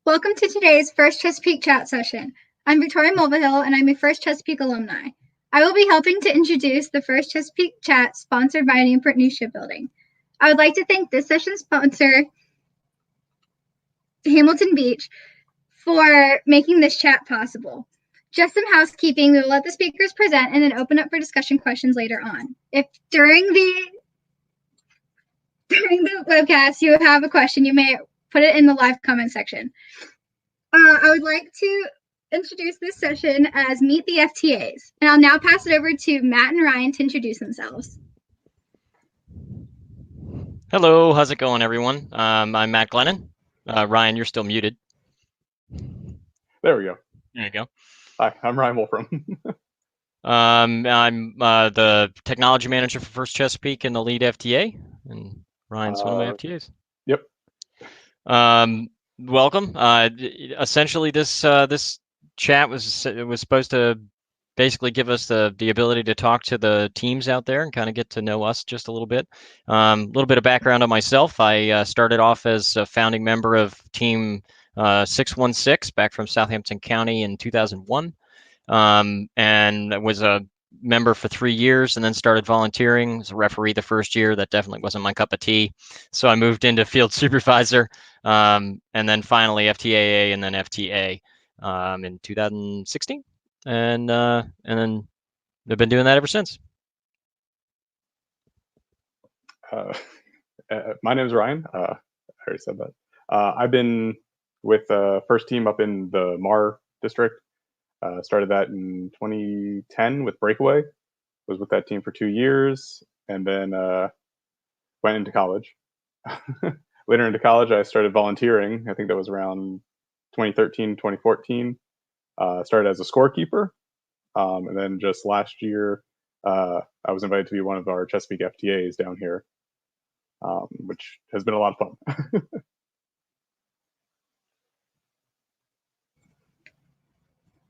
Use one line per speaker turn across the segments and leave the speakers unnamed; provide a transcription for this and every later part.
Welcome to today's first Chesapeake chat session. I'm Victoria Mulvihill, and I'm a first Chesapeake alumni. I will be helping to introduce the first Chesapeake chat sponsored by Newport News Shipbuilding. I would like to thank this session's sponsor, Hamilton Beach, for making this chat possible. Just some housekeeping, we will let the speakers present and then open up for discussion questions later on. If during the webcast you have a question, you may put it in the live comment section. I would like to introduce this session as Meet the FTAs. And I'll now pass it over to Matt and Ryan to introduce themselves.
Hello, how's it going, everyone? I'm Matt Glennon. Ryan, you're still muted.
There we go.
There you go.
Hi, I'm Ryan Wolfram.
I'm the technology manager for First Chesapeake and the lead FTA, and Ryan's one of my FTAs.
Yep.
Welcome. Essentially, this chat was supposed to basically give us the ability to talk to the teams out there and kind of get to know us just a little bit. A little bit of background on myself. I started off as a founding member of Team 616 back from Southampton County in 2001, and I was a member for 3 years and then started volunteering as a referee the first year. That definitely wasn't my cup of tea. So I moved into field supervisor, and then finally FTAA and then FTA in 2016. And then I've been doing that ever since.
My name is Ryan. I already said that. I've been with first team up in the Mar district. Started that in 2010 with Breakaway. Was with that team for 2 years, and then went into college. Later into college, I started volunteering. I think that was around 2013, 2014. Started as a scorekeeper, and then just last year, I was invited to be one of our Chesapeake FTAs down here, which has been a lot of fun.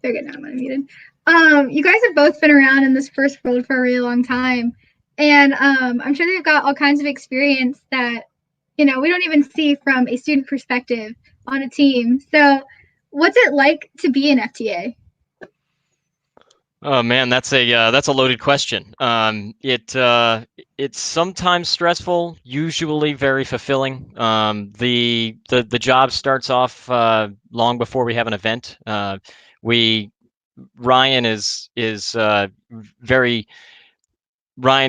They're good now, I'm unmuted. You guys have both been around in this first world for a really long time, and I'm sure they've got all kinds of experience that, we don't even see from a student perspective on a team. So what's it like to be an FTA?
Oh man, that's a loaded question. It's sometimes stressful, usually very fulfilling. The job starts off long before we have an event. Ryan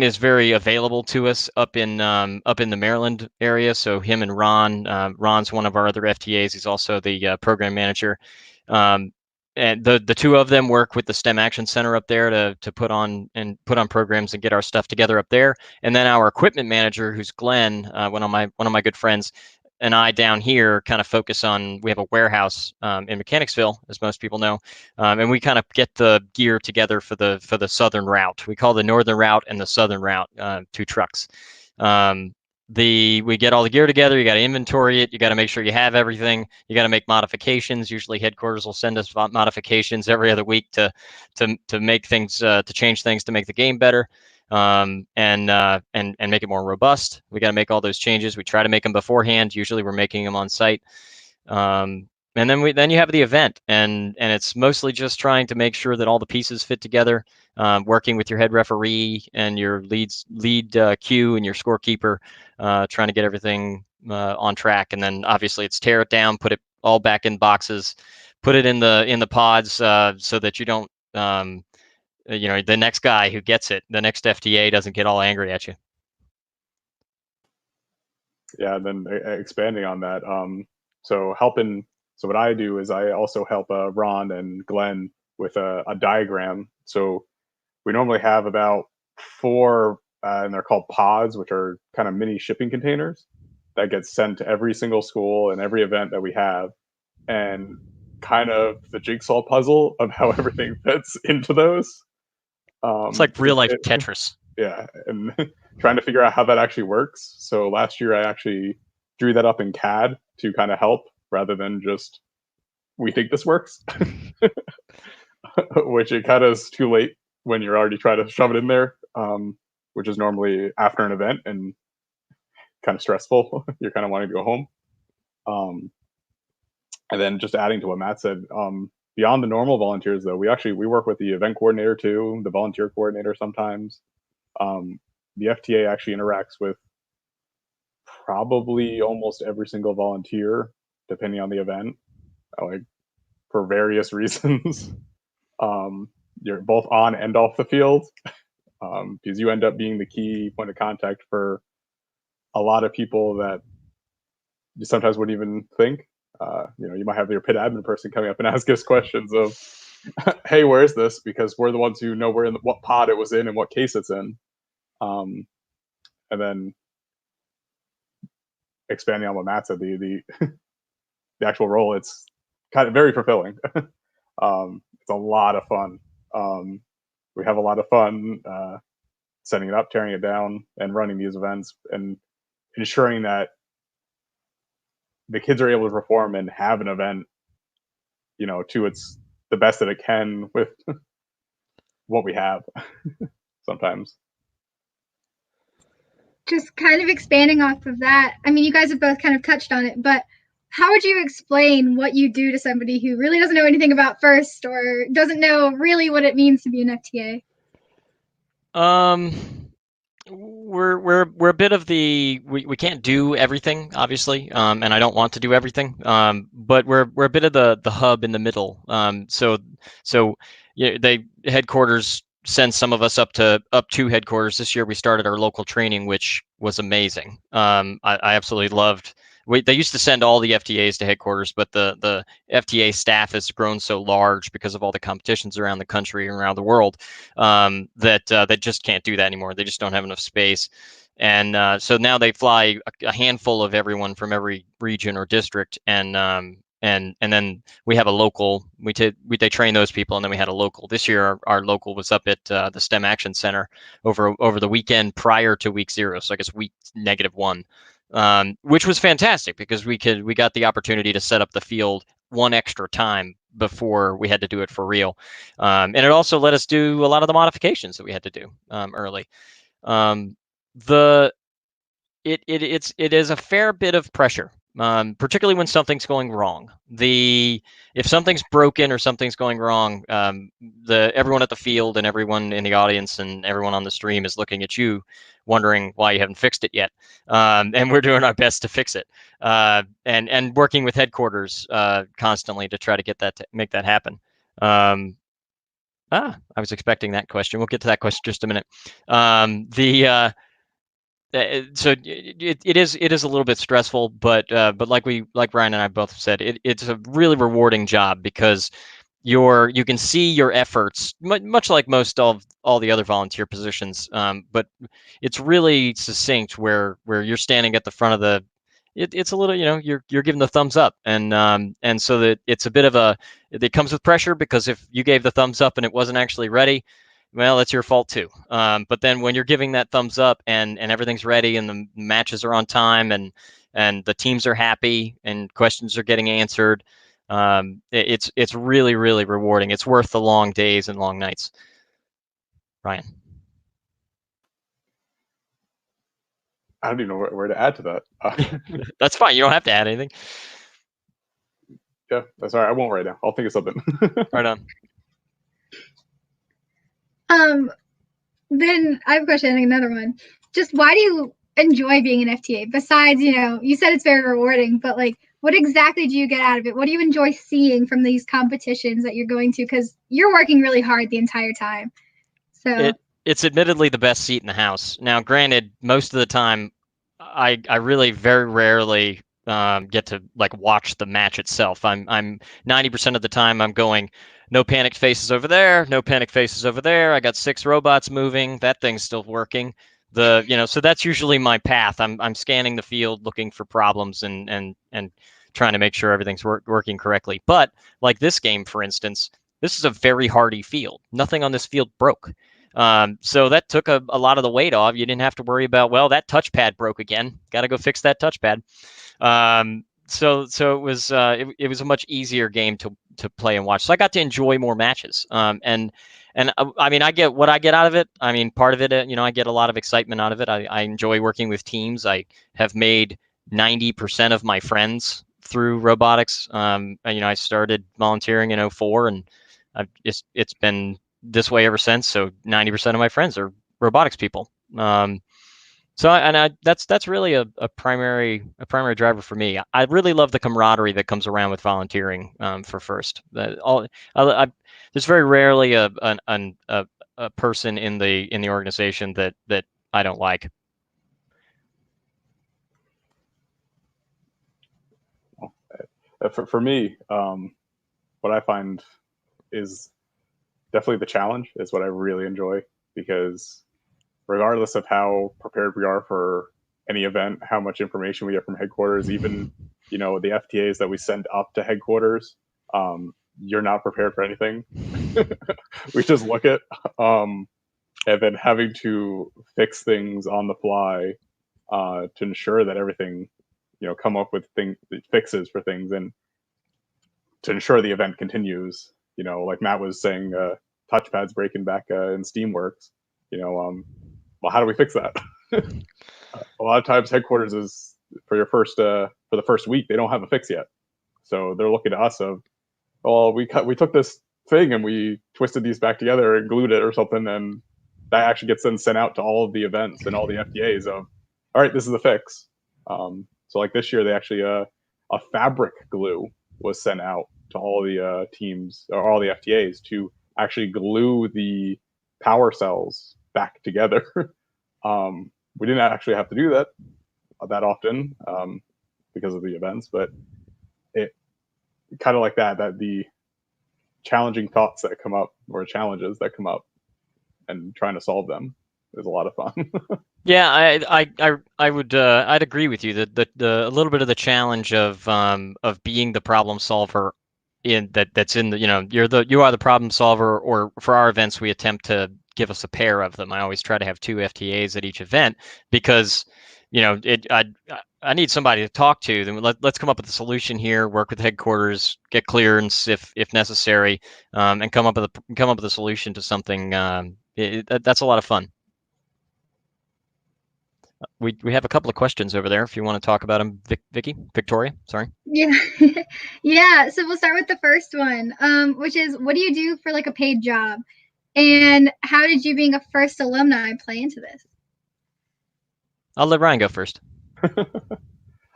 is very available to us up in the Maryland area. So him and Ron's one of our other FTAs. He's also the program manager. And the two of them work with the STEM Action Center up there to put on programs and get our stuff together up there. And then our equipment manager, who's Glenn, one of my good friends, and I down here kind of focus on. We have a warehouse in Mechanicsville, as most people know, and we kind of get the gear together for the southern route. We call the northern route and the southern route 2 trucks. We get all the gear together. You got to inventory it. You got to make sure you have everything. You got to make modifications. Usually headquarters will send us modifications every other week to make things, to change things to make the game better, and make it more robust. We got to make all those changes. We try to make them beforehand. Usually we're making them on site. And then you have the event, and it's mostly just trying to make sure that all the pieces fit together, working with your head referee and your lead Q and your scorekeeper, trying to get everything on track. And then obviously it's tear it down, put it all back in boxes, put it in the pods, so that you don't, the next guy who gets it, the next FTA, doesn't get all angry at you.
Yeah, and then expanding on that, so what I do is I also help Ron and Glenn with a diagram. So we normally have about 4, and they're called pods, which are kind of mini shipping containers that get sent to every single school and every event that we have, and kind of the jigsaw puzzle of how everything fits into those.
It's like real life Tetris.
Yeah, and trying to figure out how that actually works. So last year I actually drew that up in CAD to kind of help, rather than just, we think this works, which it kind of is too late when you're already trying to shove it in there, which is normally after an event and kind of stressful. You're kind of wanting to go home. And then just adding to what Matt said, beyond the normal volunteers, though, we work with the event coordinator too, the volunteer coordinator sometimes. The FTA actually interacts with probably almost every single volunteer, depending on the event, like for various reasons. You're both on and off the field, because you end up being the key point of contact for a lot of people that you sometimes wouldn't even think. You might have your pit admin person coming up and ask us questions of, "Hey, where is this?" Because we're the ones who know what pod it was in and what case it's in. And then expanding on what Matt said, the the actual role, it's kind of very fulfilling. It's a lot of fun. We have a lot of fun setting it up, tearing it down, and running these events, and ensuring that the kids are able to perform and have an event, to its the best that it can with what we have. Sometimes.
Just kind of expanding off of that. I mean, you guys have both kind of touched on it, but how would you explain what you do to somebody who really doesn't know anything about FIRST or doesn't know really what it means to be an FTA?
We're a bit of we can't do everything, obviously, and I don't want to do everything. But we're a bit of the hub in the middle. So yeah, headquarters send some of us up to headquarters. This year we started our local training, which was amazing. I absolutely loved. They used to send all the FTAs to headquarters, but the FTA staff has grown so large because of all the competitions around the country and around the world, that they just can't do that anymore. They just don't have enough space. And so now they fly a handful of everyone from every region or district, and then we have a local. They train those people, and then we had a local. This year, our local was up at the STEM Action Center over the weekend prior to week 0. So I guess week -1. Which was fantastic because we got the opportunity to set up the field one extra time before we had to do it for real, and it also let us do a lot of the modifications that we had to do early. It is a fair bit of pressure, particularly when something's going wrong. If something's broken or something's going wrong, everyone at the field and everyone in the audience and everyone on the stream is looking at you, wondering why you haven't fixed it yet. And we're doing our best to fix it, and working with headquarters constantly to try to make that happen. I was expecting that question. We'll get to that question in just a minute. So it is a little bit stressful, but like Ryan and I both said, it's a really rewarding job because you can see your efforts, much like most of all the other volunteer positions, but it's really succinct where you're standing at the front of the. It's a little, you're giving the thumbs up, and so that it's a bit of it comes with pressure because if you gave the thumbs up and it wasn't actually ready, well, that's your fault too. But then when you're giving that thumbs up and everything's ready and the matches are on time and the teams are happy and questions are getting answered, it's really, really rewarding. It's worth the long days and long nights. Ryan.
I don't even know where to add to that.
That's fine. You don't have to add anything.
Yeah, that's all right. I won't right now. I'll think of something.
Right on.
Then I have a question and another one. Just why do you enjoy being an FTA? Besides, you said it's very rewarding, but like, what exactly do you get out of it? What do you enjoy seeing from these competitions that you're going to? Because you're working really hard the entire time. So
it's admittedly the best seat in the house. Now, granted, most of the time, I really very rarely get to like watch the match itself. I'm 90% of the time I'm going, no panicked faces over there, no panicked faces over there. I got 6 robots moving. That thing's still working. So that's usually my path. I'm scanning the field, looking for problems and trying to make sure everything's working correctly. But like this game, for instance, this is a very hardy field. Nothing on this field broke. So that took a lot of the weight off. You didn't have to worry about, well, that touchpad broke again. Got to go fix that touchpad. So it was a much easier game to play and watch. So I got to enjoy more matches. And I mean, I get what I get out of it. I mean, part of it, I get a lot of excitement out of it. I enjoy working with teams. I have made 90% of my friends through robotics. I started volunteering in 04, and it's been this way ever since. So 90% of my friends are robotics people. That's really a primary driver for me. I really love the camaraderie that comes around with volunteering for FIRST. There's very rarely a person in the organization that I don't like.
For me, what I find is definitely the challenge is what I really enjoy, because regardless of how prepared we are for any event, how much information we get from headquarters, even the FTAs that we send up to headquarters, you're not prepared for anything. We just look at, and then having to fix things on the fly to ensure that everything, come up with fixes for things, and to ensure the event continues. Like Matt was saying, touchpads breaking back in Steamworks. Well, how do we fix that? A lot of times, headquarters is for the first week, they don't have a fix yet, so they're looking at us of, well, we took this thing and we twisted these back together and glued it or something, and that actually gets then sent out to all of the events and all the FTAs of, all right, this is the fix. So like this year, they actually a fabric glue was sent out to all the teams or all the FTAs to actually glue the power cells back together. We didn't actually have to do that often because of the events, but it kind of like that the challenging thoughts that come up, or challenges that come up, and trying to solve them is a lot of fun.
Yeah, I'd agree with you that the a little bit of the challenge of being the problem solver that's in the, you are the problem solver, or for our events we attempt to give us a pair of them. I always try to have 2 FTAs at each event, because I need somebody to talk to. Then let's come up with a solution here, work with headquarters, get clearance if necessary, and come up with a solution to something. That's a lot of fun. We have a couple of questions over there if you want to talk about them, Victoria, sorry.
Yeah. Yeah, so we'll start with the first one, which is, what do you do for like a paid job, and how did you, being a FIRST alumni, play into this?
I'll let Ryan go first.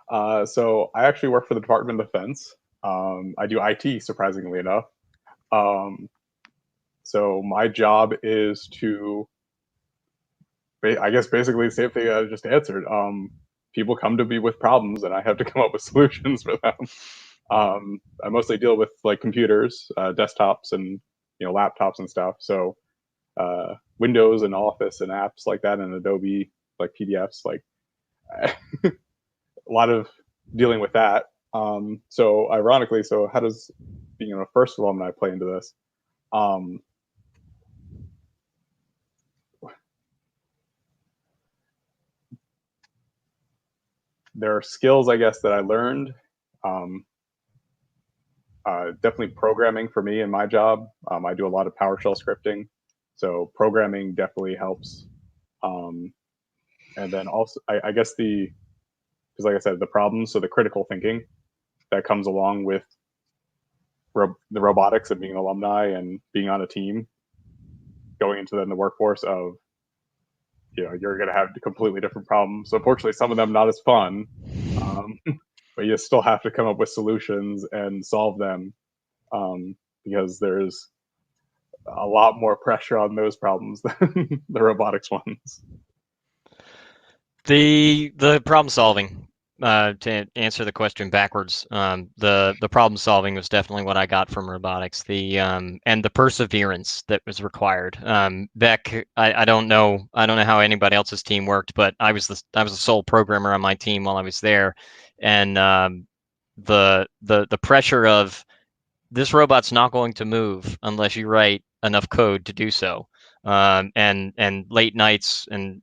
So I actually work for the Department of Defense. I do IT, surprisingly enough. So my job is to, I guess, basically the same thing I just answered. People come to me with problems, and I have to come up with solutions for them. I mostly deal with like computers, desktops, and laptops and stuff. So Windows and Office and apps like that, and Adobe, like PDFs, like a lot of dealing with that. So ironically, so how does being a FIRST alumni play into this? There are skills, I guess, that I learned. Definitely programming for me in my job. I do a lot of PowerShell scripting, so programming definitely helps. And then also, I guess because like I said, the problems, so the critical thinking that comes along with the robotics and being an alumni and being on a team, going into then the workforce of, you're going to have completely different problems. So unfortunately, some of them not as fun, but you still have to come up with solutions and solve them, because there's a lot more pressure on those problems than the robotics ones.
The problem solving, to answer the question backwards, the problem solving was definitely what I got from robotics. And the perseverance that was required. Beck, I don't know how anybody else's team worked, but I was the sole programmer on my team while I was there, and the pressure of, this robot's not going to move unless you write enough code to do so. And late nights and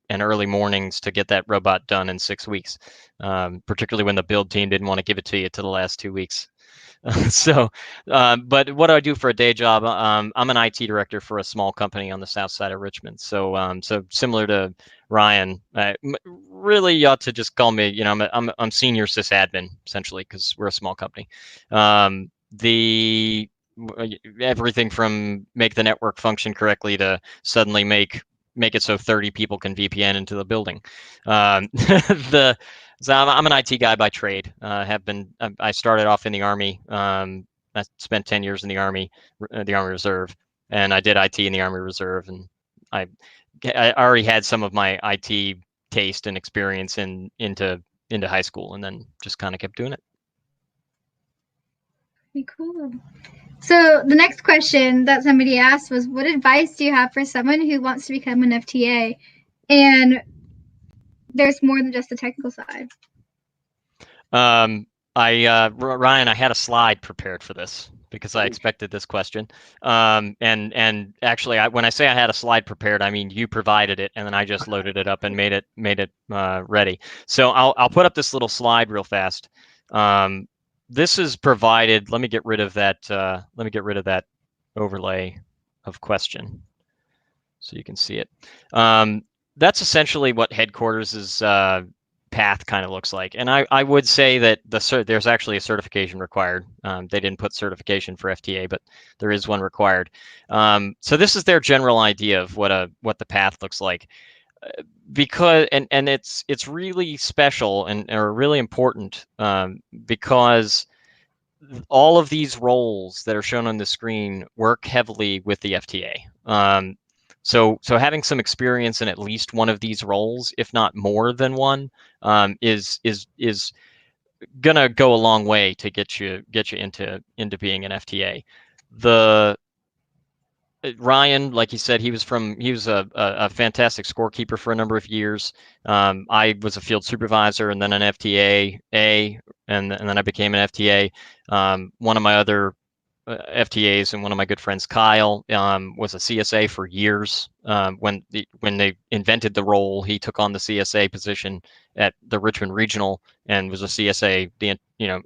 early mornings to get that robot done in 6 weeks, particularly when the build team didn't want to give it to you to the last 2 weeks. But what do I do for a day job? I'm an IT director for a small company on the south side of Richmond. So similar to Ryan, really you ought to just call me. I'm senior sysadmin essentially because we're a small company. The everything from make the network function correctly to suddenly make it so 30 people can VPN into the building. So I'm an IT guy by trade. I started off in the Army. I spent 10 years in the Army Reserve, and I did IT in the Army Reserve, and I I already had some of my IT taste and experience into high school, and then just kind of kept doing it.
Pretty cool. So the next question that somebody asked was, what advice do you have for someone who wants to become an FTA? And there's more than just the technical side.
Ryan, I had a slide prepared for this because I expected this question. And actually, when I say I had a slide prepared, I mean you provided it, and then I just loaded it up and made it ready. So I'll put up this little slide real fast. This is provided. Let me get rid of that. Let me get rid of that overlay of question, so you can see it. That's essentially what headquarters is. Path kind of looks like. And I would say that there's actually a certification required. They didn't put certification for FTA, but there is one required. So this is their general idea of what the path looks like. Because and it's really special and or really important because all of these roles that are shown on the screen work heavily with the FTA. So having some experience in at least one of these roles, if not more than one, is gonna go a long way to get you into being an FTA. Ryan, like he said, he was a fantastic scorekeeper for a number of years. I was a field supervisor and then an FTA, and then I became an FTA. One of my other FTAs and one of my good friends, Kyle, was a CSA for years. When they invented the role, he took on the CSA position at the Richmond Regional and was a CSA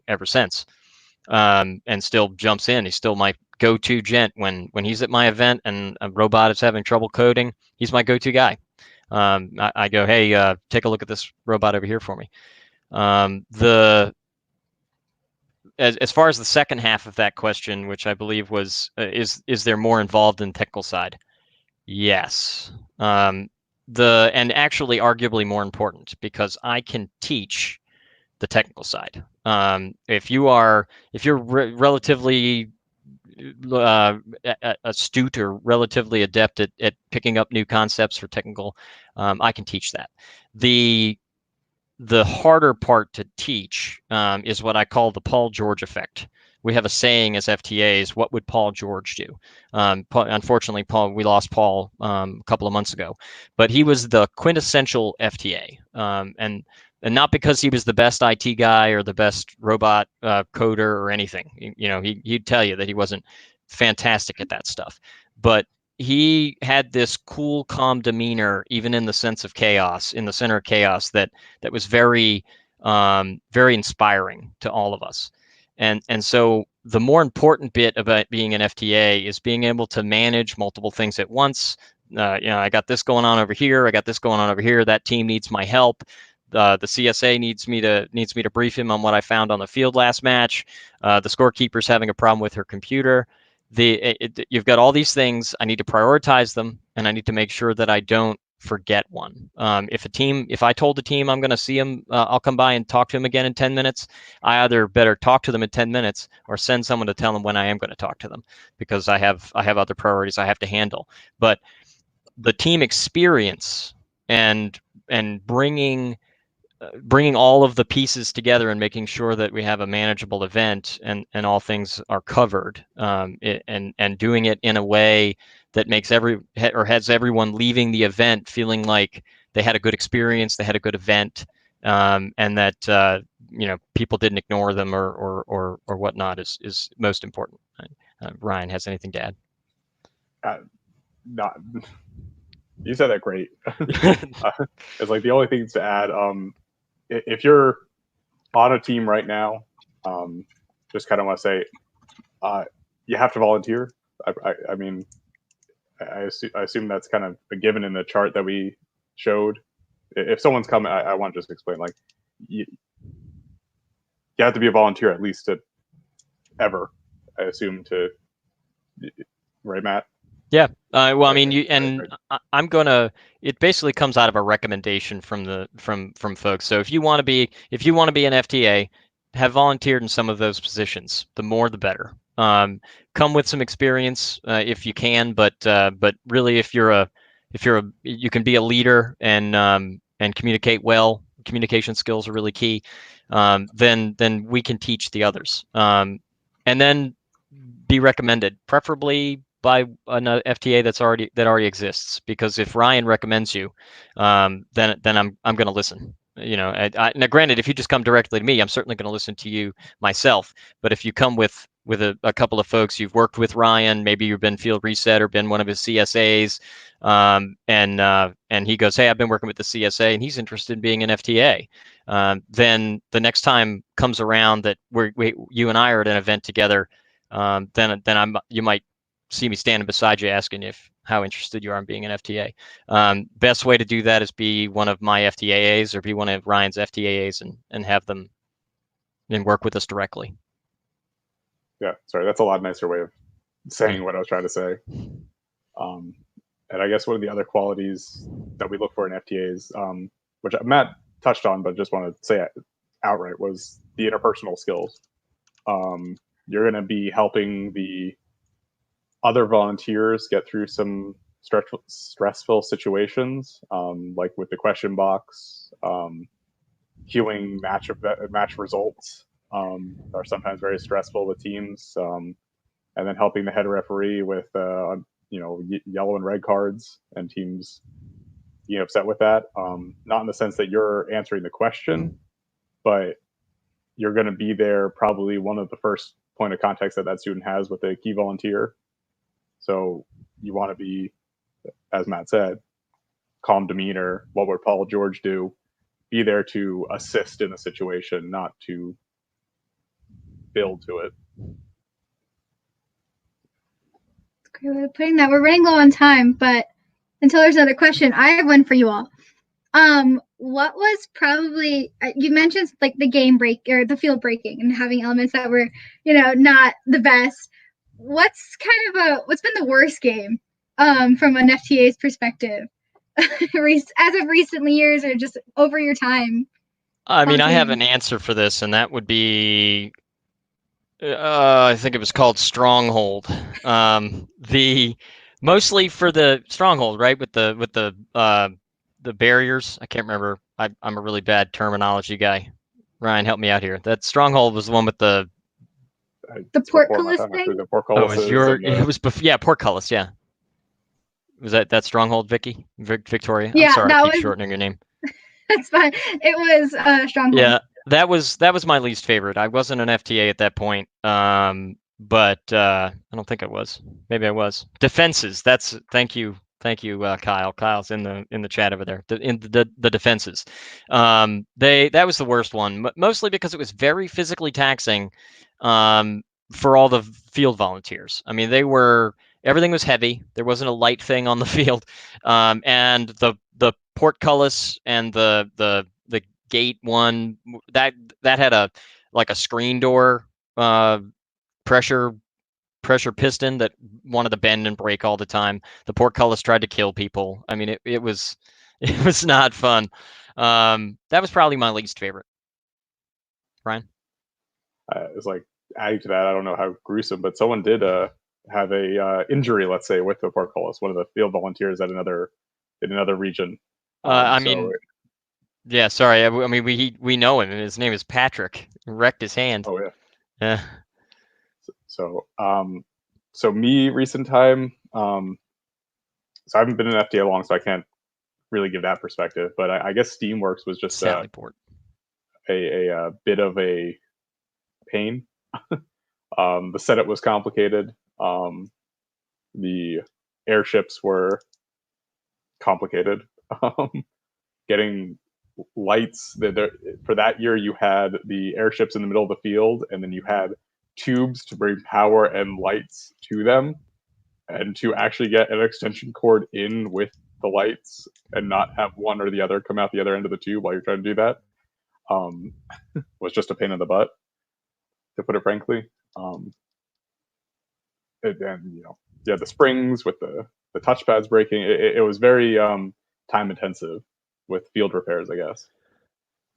ever since. And still jumps in. He's still my go-to gent when he's at my event and a robot is having trouble coding. He's my go-to guy. I go, hey, take a look at this robot over here for me. As far as the second half of that question, which I believe was, is there more involved in the technical side? Yes. And actually arguably more important because I can teach the technical side. If you're relatively astute or relatively adept at picking up new concepts for technical, I can teach that. The harder part to teach is what I call the Paul George effect. We have a saying as FTAs, what would Paul George do? Unfortunately, we lost Paul a couple of months ago, but he was the quintessential FTA. And not because he was the best IT guy or the best robot coder or anything. He'd tell you that he wasn't fantastic at that stuff. But he had this cool, calm demeanor, even in the sense of chaos, in the center of chaos, that was very, very inspiring to all of us. And so the more important bit about being an FTA is being able to manage multiple things at once. I got this going on over here. I got this going on over here. That team needs my help. The CSA needs me to brief him on what I found on the field last match. The scorekeeper's having a problem with her computer. You've got all these things. I need to prioritize them, and I need to make sure that I don't forget one. If I told the team I'm going to see him, I'll come by and talk to him again in 10 minutes. I either better talk to them in 10 minutes or send someone to tell them when I am going to talk to them, because I have other priorities I have to handle. But the team experience and bringing all of the pieces together and making sure that we have a manageable event and all things are covered, and doing it in a way that makes has everyone leaving the event feeling like they had a good experience, they had a good event, and that people didn't ignore them or whatnot is most important. Ryan has anything to add?
Not. You said that great. It's like the only things to add. If you're on a team right now, just kind of want to say, you have to volunteer. I mean, I assume that's kind of a given in the chart that we showed. If someone's coming, I want to just explain, like, you have to be a volunteer at least to ever, I assume, to, right, Matt?
Yeah. Well, I mean, I'm gonna. It basically comes out of a recommendation from folks. So if you want to be an FTA, have volunteered in some of those positions. The more, the better. Come with some experience if you can, but really, if you can be a leader and communicate well. Communication skills are really key. Then we can teach the others. And then be recommended, preferably by an FTA that already exists. Because if Ryan recommends you, then I'm going to listen. Now granted, if you just come directly to me, I'm certainly going to listen to you myself. But if you come with a couple of folks you've worked with Ryan, maybe you've been field reset or been one of his CSAs, and he goes, hey, I've been working with the CSA and he's interested in being an FTA. Then the next time comes around that you and I are at an event together, then you might see me standing beside you asking how interested you are in being an FTA. Best way to do that is be one of my FTAs or be one of Ryan's FTAs and have them and work with us directly.
Yeah, sorry, that's a lot nicer way of saying what I was trying to say. And I guess one of the other qualities that we look for in FTAs, which Matt touched on, but just want to say it outright, was the interpersonal skills. You're going to be helping the other volunteers get through some stressful situations, like with the question box, queuing match results are sometimes very stressful with teams, and then helping the head referee with yellow and red cards and teams being upset with that. Not in the sense that you're answering the question, but you're going to be there probably one of the first point of contact that student has with a key volunteer. So you want to be, as Matt said, calm demeanor. What would Paul George do? Be there to assist in a situation, not to build to it.
Great way of putting that. We're running low on time, but until there's another question, I have one for you all. What was probably, you mentioned like the game break or the field breaking and having elements that were, not the best. What's been the worst game from an FTA's perspective as of recent years or just over your time?
I mean, I have an answer for this, and that would be, I think it was called Stronghold. Mostly for the Stronghold, right? With the barriers. I can't remember. I'm a really bad terminology guy. Ryan, help me out here. That Stronghold was the one with the
portcullis thing.
The portcullis.
It was portcullis. Yeah. Was that Stronghold, Victoria?
Yeah,
I'm sorry, I keep shortening your name.
That's fine. It was Stronghold.
Yeah, that was my least favorite. I wasn't an FTA at that point, but I don't think I was. Maybe I was. Defenses. Thank you, Kyle. Kyle's in the chat over there. The defenses. That was the worst one, mostly because it was very physically taxing for all the field volunteers. I mean, everything was heavy. There wasn't a light thing on the field, and the portcullis and the gate one that had a screen door pressure piston that wanted to bend and break all the time. The portcullis tried to kill people. I mean, it was not fun. That was probably my least favorite. Brian?
It's like, adding to that, I don't know how gruesome, but someone did have a injury, let's say, with the portcullis. One of the field volunteers in another region.
Yeah, sorry. I mean, we know him. His name is Patrick. He wrecked his hand.
Oh yeah.
Yeah.
So me recent time. So I haven't been in FTA long, so I can't really give that perspective. But I guess Steamworks was just a bit of a pain. The setup was complicated. The airships were complicated. Getting lights. For that year, you had the airships in the middle of the field, and then you had tubes to bring power and lights to them, and to actually get an extension cord in with the lights and not have one or the other come out the other end of the tube while you're trying to do that, was just a pain in the butt, to put it frankly. And the springs with the touchpads breaking, it was very time intensive with field repairs, I guess.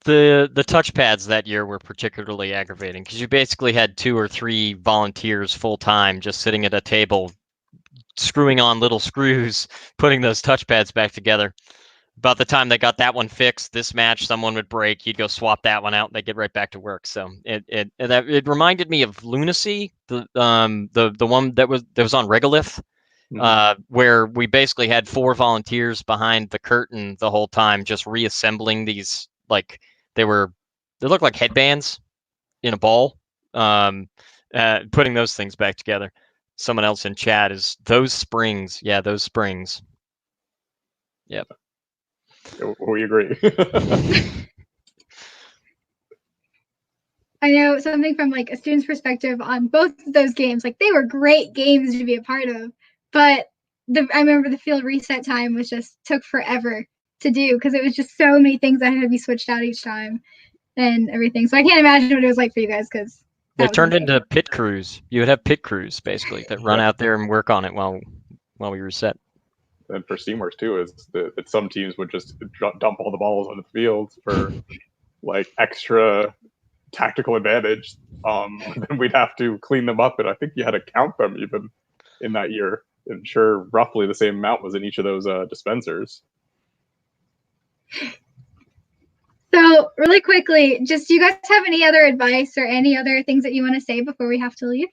The touchpads that year were particularly aggravating because you basically had 2 or 3 volunteers full time just sitting at a table, screwing on little screws, putting those touchpads back together. About the time they got that one fixed, this match someone would break. You'd go swap that one out, and they get right back to work. So it reminded me of Lunacy, the one that was on Regolith, where we basically had 4 volunteers behind the curtain the whole time, just reassembling these, like they looked like headbands in a ball, putting those things back together. Someone else in chat is those springs. Yeah, those springs. Yep.
We agree.
I know something from like a student's perspective on both of those games. Like they were great games to be a part of, but I remember the field reset time was just took forever to do because it was just so many things that had to be switched out each time and everything. So I can't imagine what it was like for you guys because
they turned into pit crews. You would have pit crews basically that run out there and work on it while we reset.
And for Steamworks too, is that some teams would just dump all the balls on the field for like extra tactical advantage. Then we'd have to clean them up, and I think you had to count them even in that year. And sure, roughly the same amount was in each of those dispensers.
So really quickly, just do you guys have any other advice or any other things that you want to say before we have to leave?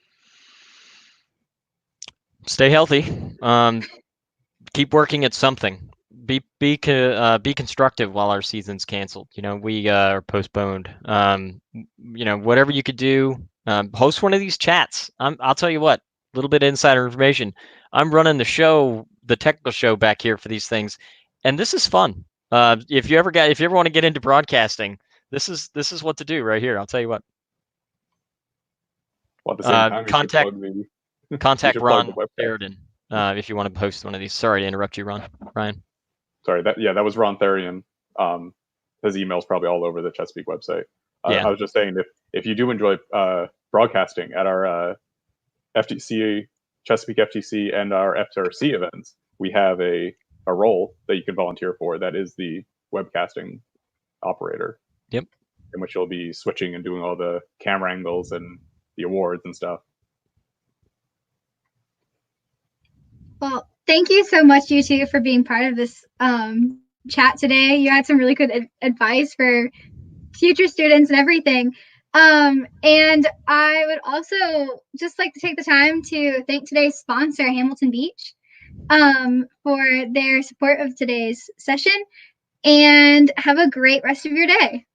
Stay healthy. Keep working at something. Be constructive while our season's canceled. We are postponed. Whatever you could do, host one of these chats. I'll tell you what. A little bit of insider information. I'm running the show, the technical show back here for these things, and this is fun. If you ever want to get into broadcasting, this is what to do right here. I'll tell you what.
Well, at the same time,
contact Ron Sheridan. If you want to host one of these. Sorry to interrupt you, Ryan.
Sorry, that was Ron Therian. His email's probably all over the Chesapeake website.
Yeah.
I was just saying, if you do enjoy broadcasting at our FTC, Chesapeake FTC, and our FTRC events, we have a role that you can volunteer for. That is the webcasting operator.
Yep.
In which you'll be switching and doing all the camera angles and the awards and stuff.
Well, thank you so much, you two, for being part of this chat today. You had some really good advice for future students and everything. And I would also just like to take the time to thank today's sponsor, Hamilton Beach, for their support of today's session. And have a great rest of your day.